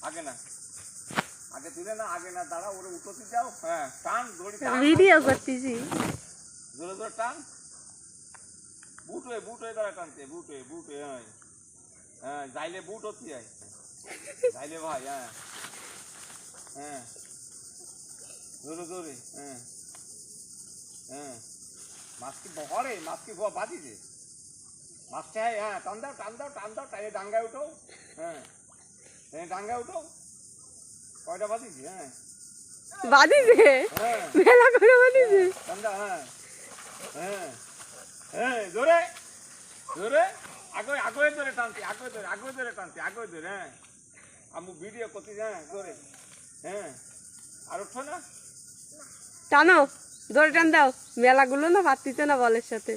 আগে না আগে তুলে না আগে না দাঁড়া ওরে উঠোতে যাও হ্যাঁ টান দড়ি টান ভিডিও করতেছি জোরে জোরে টান বুট হয়ে দাঁড়া টানতে বুট হয়ে হ্যাঁ হ্যাঁ যাইলে বুট হতে যায় যাইলে ভাই হ্যাঁ হ্যাঁ জোরে জোরে হ্যাঁ হ্যাঁ মাছ কি বহরে মাছ কি বাঁধিছে মাছটা হ্যাঁ টান দাও টানে ডাঙ্গায় উঠো হ্যাঁ ডাঙ্গায় উঠো কয়টা বাঁধিছি হ্যাঁ বাদিছে মেলা করে বাদিছে টান দাও হ্যাঁ হ্যাঁ হ্যাঁ জোরে জোরে আগে ধরে টানছি আগে ধরে হ্যাঁ আমি ভিডিও করতে হ্যাঁ জোরে হ্যাঁ আর উঠো না টানো ধরে টান দাও মেলাগুলো না পারতিছে না বলের সাথে